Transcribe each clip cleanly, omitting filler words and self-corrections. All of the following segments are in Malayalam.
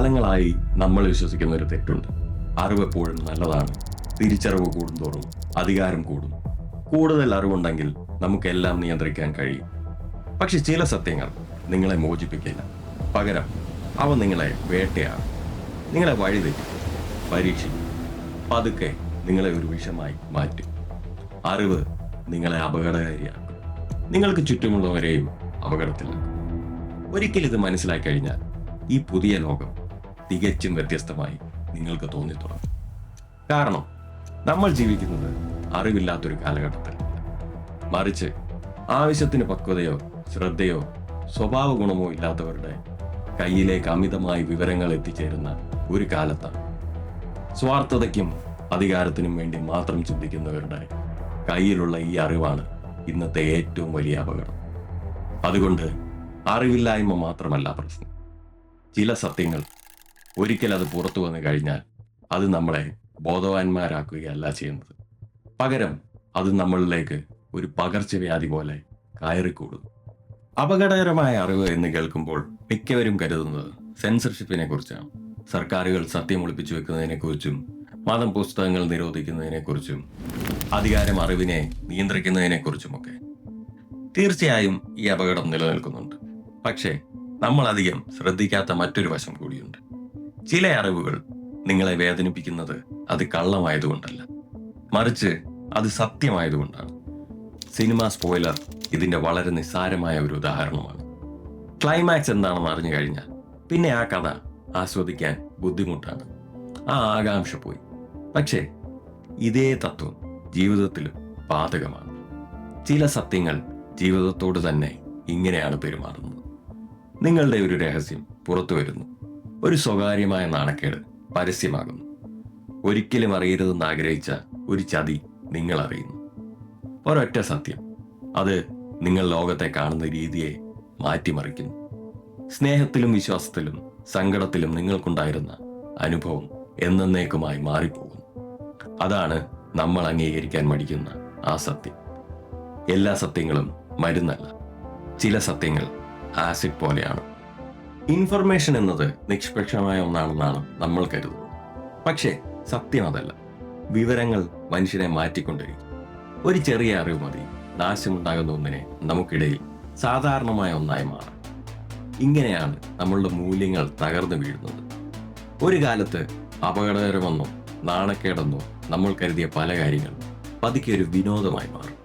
കാലങ്ങളായി നമ്മൾ വിശ്വസിക്കുന്ന ഒരു തെറ്റുണ്ട്. അറിവ് എപ്പോഴും നല്ലതാണ്. തിരിച്ചറിവ് കൂടുന്തോറും അധികാരം കൂടും. കൂടുതൽ അറിവുണ്ടെങ്കിൽ നമുക്കെല്ലാം നിയന്ത്രിക്കാൻ കഴിയും. പക്ഷെ ചില സത്യങ്ങൾ നിങ്ങളെ മോചിപ്പിക്കില്ല. പകരം അവ നിങ്ങളെ വേട്ടയാടും, നിങ്ങളെ വഴിതെറ്റിക്കും, പരീക്ഷിക്കും, പതുക്കെ നിങ്ങളെ ഒരു വിഷമായി മാറ്റും. അറിവ് നിങ്ങളെ അപകടകാരിയാക്കും, നിങ്ങൾക്ക് ചുറ്റുമുള്ളവരെയും അപകടത്തിലാക്കും. ഒരിക്കൽ ഇത് മനസ്സിലാക്കി കഴിഞ്ഞാൽ ഈ പുതിയ ലോകം തികച്ചും വ്യത്യസ്തമായി നിങ്ങൾക്ക് തോന്നിത്തുടങ്ങും. കാരണം നമ്മൾ ജീവിക്കുന്നത് അറിവില്ലാത്തൊരു കാലഘട്ടത്തിലല്ല, മറിച്ച് ആവശ്യത്തിന് പക്വതയോ ശ്രദ്ധയോ സ്വഭാവ ഗുണമോ ഇല്ലാത്തവരുടെ കയ്യിലേക്ക് അമിതമായി വിവരങ്ങൾ എത്തിച്ചേരുന്ന ഒരു കാലത്താണ്. സ്വാർത്ഥതയ്ക്കും അധികാരത്തിനും വേണ്ടി മാത്രം ചിന്തിക്കുന്നവരുടെ കയ്യിലുള്ള ഈ അറിവാണ് ഇന്നത്തെ ഏറ്റവും വലിയ അപകടം. അതുകൊണ്ട് അറിവില്ലായ്മ മാത്രമല്ല പ്രശ്നം. ചില സത്യങ്ങൾ ഒരിക്കൽ അത് പുറത്തു വന്നു കഴിഞ്ഞാൽ അത് നമ്മളെ ബോധവാന്മാരാക്കുകയല്ല ചെയ്യുന്നത്. പകരം അത് നമ്മളിലേക്ക് ഒരു പകർച്ചവ്യാധി പോലെ കയറിക്കൂടുന്നു. അപകടകരമായ അറിവ് എന്ന് കേൾക്കുമ്പോൾ മിക്കവരും കരുതുന്നത് സെൻസർഷിപ്പിനെ കുറിച്ചാണ്. സർക്കാരുകൾ സത്യം ഒളിപ്പിച്ചു വെക്കുന്നതിനെ കുറിച്ചും മതം പുസ്തകങ്ങൾ നിരോധിക്കുന്നതിനെ കുറിച്ചും അധികാരം അറിവിനെ നിയന്ത്രിക്കുന്നതിനെ കുറിച്ചുമൊക്കെ. തീർച്ചയായും ഈ അപകടം നിലനിൽക്കുന്നുണ്ട്. പക്ഷേ നമ്മൾ അധികം ശ്രദ്ധിക്കാത്ത മറ്റൊരു വശം കൂടിയുണ്ട്. ചില അറിവുകൾ നിങ്ങളെ വേദനിപ്പിക്കുന്നത് അത് കള്ളമായതുകൊണ്ടല്ല, മറിച്ച് അത് സത്യമായതുകൊണ്ടാണ്. സിനിമ സ്പോയിലർ ഇതിന്റെ വളരെ നിസ്സാരമായ ഒരു ഉദാഹരണമാണ്. ക്ലൈമാക്സ് എന്താണെന്ന് അറിഞ്ഞു കഴിഞ്ഞാൽ പിന്നെ ആ കഥ ആസ്വദിക്കാൻ ബുദ്ധിമുട്ടാണ്, ആ ആകാംക്ഷ പോയി. പക്ഷേ ഇതേ തത്വം ജീവിതത്തിലും ബാധകമാണ്. ചില സത്യങ്ങൾ ജീവിതത്തോട് തന്നെ ഇങ്ങനെയാണ് പെരുമാറുന്നത്. നിങ്ങളുടെ ഒരു രഹസ്യം പുറത്തു വരുന്നു, ഒരു സ്വകാര്യമായ നാണക്കേട് പരസ്യമാകുന്നു, ഒരിക്കലും അറിയരുതെന്ന് ആഗ്രഹിച്ച ഒരു ചതി നിങ്ങൾ അറിയുന്നു. ഒരൊറ്റ സത്യം, അത് നിങ്ങൾ ലോകത്തെ കാണുന്ന രീതിയെ മാറ്റിമറിക്കുന്നു. സ്നേഹത്തിലും വിശ്വാസത്തിലും സങ്കടത്തിലും നിങ്ങൾക്കുണ്ടായിരുന്ന അനുഭവം എന്നേക്കുമായി മാറിപ്പോകുന്നു. അതാണ് നമ്മൾ അംഗീകരിക്കാൻ മടിക്കുന്ന ആ സത്യം. എല്ലാ സത്യങ്ങളും മരുന്നല്ല. ചില സത്യങ്ങൾ ആസിഡ് പോലെയാണ്. ഇൻഫർമേഷൻ എന്നത് നിഷ്പക്ഷമായ ഒന്നാണെന്നാണ് നമ്മൾ കരുതുന്നത്. പക്ഷേ സത്യം അതല്ല. വിവരങ്ങൾ മനുഷ്യനെ മാറ്റിക്കൊണ്ടിരിക്കും. ഒരു ചെറിയ അറിവ് മതി നാശമുണ്ടാകുന്ന ഒന്നിനെ നമുക്കിടയിൽ സാധാരണമായ ഒന്നായി മാറാം. ഇങ്ങനെയാണ് നമ്മളുടെ മൂല്യങ്ങൾ തകർന്നു വീഴുന്നത്. ഒരു കാലത്ത് അപകടകരമെന്നോ നാണക്കേടെന്നോ നമ്മൾ കരുതിയ പല കാര്യങ്ങളും പതുക്കെ ഒരു വിനോദമായി മാറും.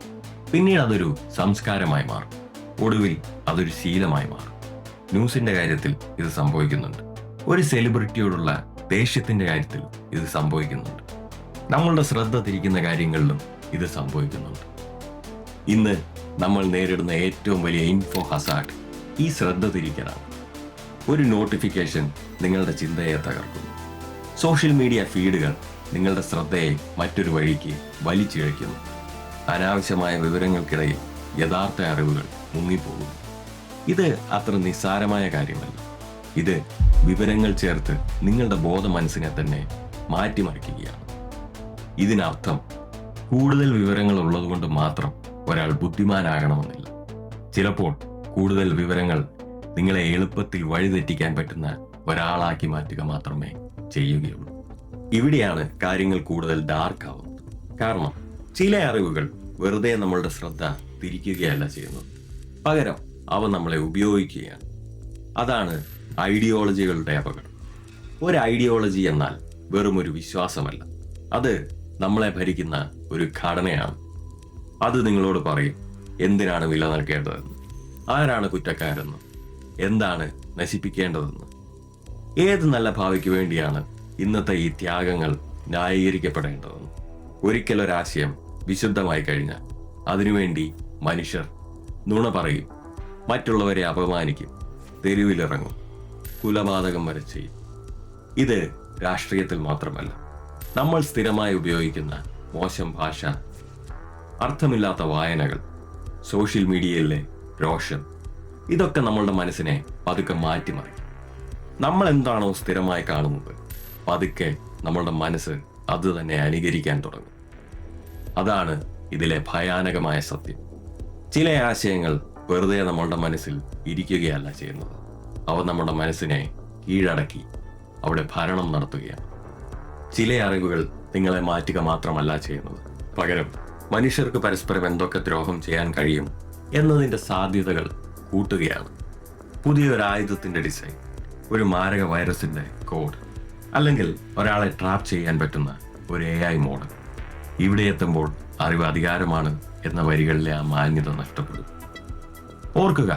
പിന്നീട് അതൊരു സംസ്കാരമായി മാറും. ഒടുവിൽ അതൊരു ശീലമായി മാറും. ന്യൂസിന്റെ കാര്യത്തിൽ ഇത് സംഭവിക്കുന്നുണ്ട്. ഒരു സെലിബ്രിറ്റിയോടുള്ള ദേഷ്യത്തിന്റെ കാര്യത്തിൽ ഇത് സംഭവിക്കുന്നുണ്ട്. നമ്മളുടെ ശ്രദ്ധ തിരിക്കുന്ന കാര്യങ്ങളിലും ഇത് സംഭവിക്കുന്നുണ്ട്. ഇന്ന് നമ്മൾ നേരിടുന്ന ഏറ്റവും വലിയ ഇൻഫോ ഹസാർഡ് ഈ ശ്രദ്ധ തിരിക്കലാണ്. ഒരു നോട്ടിഫിക്കേഷൻ നിങ്ങളുടെ ചിന്തയെ തകർക്കുന്നു. സോഷ്യൽ മീഡിയ ഫീഡുകൾ നിങ്ങളുടെ ശ്രദ്ധയെ മറ്റൊരു വഴിക്ക് വലിച്ചിഴയ്ക്കുന്നു. അനാവശ്യമായ വിവരങ്ങൾക്കിടയിൽ യഥാർത്ഥ അറിവുകൾ മുങ്ങിപ്പോകുന്നു. ഇത് അത്ര നിസ്സാരമായ കാര്യമല്ല. ഇത് വിവരങ്ങൾ ചേർത്ത് നിങ്ങളുടെ ബോധ മനസ്സിനെ തന്നെ മാറ്റിമറിക്കുകയാണ്. ഇതിനർത്ഥം കൂടുതൽ വിവരങ്ങൾ ഉള്ളതുകൊണ്ട് മാത്രം ഒരാൾ ബുദ്ധിമാനാകണമെന്നില്ല. ചിലപ്പോൾ കൂടുതൽ വിവരങ്ങൾ നിങ്ങളെ എളുപ്പത്തിൽ വഴിതെറ്റിക്കാൻ പറ്റുന്ന ഒരാളാക്കി മാറ്റുക മാത്രമേ ചെയ്യുകയുള്ളൂ. ഇവിടെയാണ് കാര്യങ്ങൾ കൂടുതൽ ഡാർക്ക് ആവുന്നത്. കാരണം ചില അറിവുകൾ വെറുതെ നമ്മളുടെ ശ്രദ്ധ തിരിക്കുകയല്ല ചെയ്യുന്നത്, പകരം അവ നമ്മളെ ഉപയോഗിക്കുകയാണ്. അതാണ് ഐഡിയോളജികളുടെ അപകടം. ഒരു ഐഡിയോളജി എന്നാൽ വെറും ഒരു വിശ്വാസമല്ല, അത് നമ്മളെ ഭരിക്കുന്ന ഒരു ഘടനയാണ്. അത് നിങ്ങളോട് പറയും എന്തിനാണ് വില നൽകേണ്ടതെന്ന്, ആരാണ് കുറ്റക്കാരെന്ന്, എന്താണ് നശിപ്പിക്കേണ്ടതെന്ന്, ഏത് നല്ല ഭാവിക്ക് വേണ്ടിയാണ് ഇന്നത്തെ ഈ ത്യാഗങ്ങൾ ന്യായീകരിക്കപ്പെടേണ്ടതെന്ന്. ഒരിക്കലൊരാശയം വിശുദ്ധമായി കഴിഞ്ഞാൽ അതിനുവേണ്ടി മനുഷ്യർ നുണ പറയും, മറ്റുള്ളവരെ അപമാനിക്കും, തെരുവിലിറങ്ങും, കുലപാതകം വരെ ചെയ്യും. ഇത് രാഷ്ട്രീയത്തിൽ മാത്രമല്ല, നമ്മൾ സ്ഥിരമായി ഉപയോഗിക്കുന്ന മോശം ഭാഷ, അർത്ഥമില്ലാത്ത വായനകൾ, സോഷ്യൽ മീഡിയയിലെ രോഷം, ഇതൊക്കെ നമ്മളുടെ മനസ്സിനെ പതുക്കെ മാറ്റിമറിക്കും. നമ്മൾ എന്താണോ സ്ഥിരമായി കാണുന്നത്, പതുക്കെ നമ്മളുടെ മനസ്സ് അത് തന്നെ അനുകരിക്കാൻ തുടങ്ങും. അതാണ് ഇതിലെ ഭയാനകമായ സത്യം. ചില ആശയങ്ങൾ വെറുതെ നമ്മളുടെ മനസ്സിൽ ഇരിക്കുകയല്ല ചെയ്യുന്നത്, അവ നമ്മുടെ മനസ്സിനെ കീഴടക്കി അവിടെ ഭരണം നടത്തുകയാണ്. ചില അറിവുകൾ നിങ്ങളെ മാറ്റുക മാത്രമല്ല ചെയ്യുന്നത്, പകരം മനുഷ്യർക്ക് പരസ്പരം എന്തൊക്കെ ദ്രോഹം ചെയ്യാൻ കഴിയും എന്നതിൻ്റെ സാധ്യതകൾ കൂട്ടുകയാണ്. പുതിയൊരു ആയുധത്തിൻ്റെ ഡിസൈൻ, ഒരു മാരക വൈറസിൻ്റെ കോഡ്, അല്ലെങ്കിൽ ഒരാളെ ട്രാപ്പ് ചെയ്യാൻ പറ്റുന്ന ഒരു AI മോഡൽ. ഇവിടെ എത്തുമ്പോൾ അറിവ് അധികാരമാണ് എന്ന വരികളിലെ ആ മാന്യത നഷ്ടപ്പെടും. ഓർക്കുക,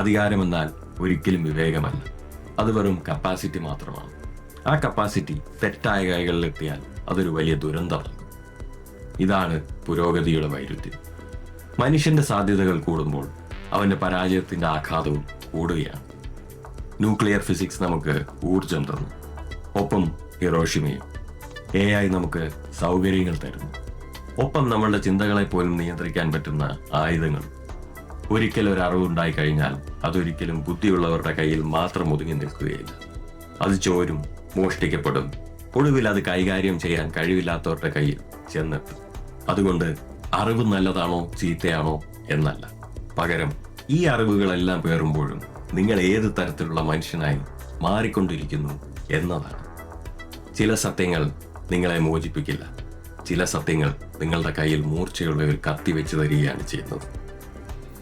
അധികാരമെന്നാൽ ഒരിക്കലും വിവേകമല്ല, അത് വെറും കപ്പാസിറ്റി മാത്രമാണ്. ആ കപ്പാസിറ്റി തെറ്റായ കൈകളിലെത്തിയാൽ അതൊരു വലിയ ദുരന്തമാണ്. ഇതാണ് പുരോഗതിയുടെ വൈരുദ്ധ്യം. മനുഷ്യന്റെ സാധ്യതകൾ കൂടുമ്പോൾ അവന്റെ പരാജയത്തിന്റെ ആഘാതവും കൂടുകയാണ്. ന്യൂക്ലിയർ ഫിസിക്സ് നമുക്ക് ഊർജം തന്നു, ഒപ്പം ഹിരോഷിമയും. AI നമുക്ക് സൗകര്യങ്ങൾ തരുന്നു, ഒപ്പം നമ്മളുടെ ചിന്തകളെ പോലും നിയന്ത്രിക്കാൻ പറ്റുന്ന ആയുധങ്ങൾ. ഒരിക്കൽ ഒരു അറിവുണ്ടായി കഴിഞ്ഞാൽ അതൊരിക്കലും ബുദ്ധിയുള്ളവരുടെ കയ്യിൽ മാത്രം ഒതുങ്ങി നിൽക്കുകയില്ല. അത് ചോരും, മോഷ്ടിക്കപ്പെടും, ഒടുവിൽ അത് കൈകാര്യം ചെയ്യാൻ കഴിവില്ലാത്തവരുടെ കയ്യിൽ ചെന്നെത്തും. അതുകൊണ്ട് അറിവ് നല്ലതാണോ ചീത്തയാണോ എന്നല്ല, പകരം ഈ അറിവുകളെല്ലാം പേറുമ്പോഴും നിങ്ങൾ ഏത് തരത്തിലുള്ള മനുഷ്യനായി മാറിക്കൊണ്ടിരിക്കുന്നു എന്നതാണ്. ചില സത്യങ്ങൾ നിങ്ങളെ മോചിപ്പിക്കില്ല, ചില സത്യങ്ങൾ നിങ്ങളുടെ കയ്യിൽ മൂർച്ചയുള്ള ഒരു കത്തി വെച്ച് തരികയാണ് ചെയ്യുന്നത്.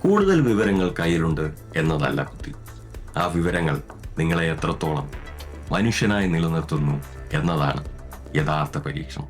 കൂടുതൽ വിവരങ്ങൾ കയ്യിലുണ്ട് എന്നതല്ല ബുദ്ധി, ആ വിവരങ്ങൾ നിങ്ങളെ എത്രത്തോളം മനുഷ്യനായി നിലനിർത്തുന്നു എന്നതാണ് യഥാർത്ഥ പരീക്ഷണം.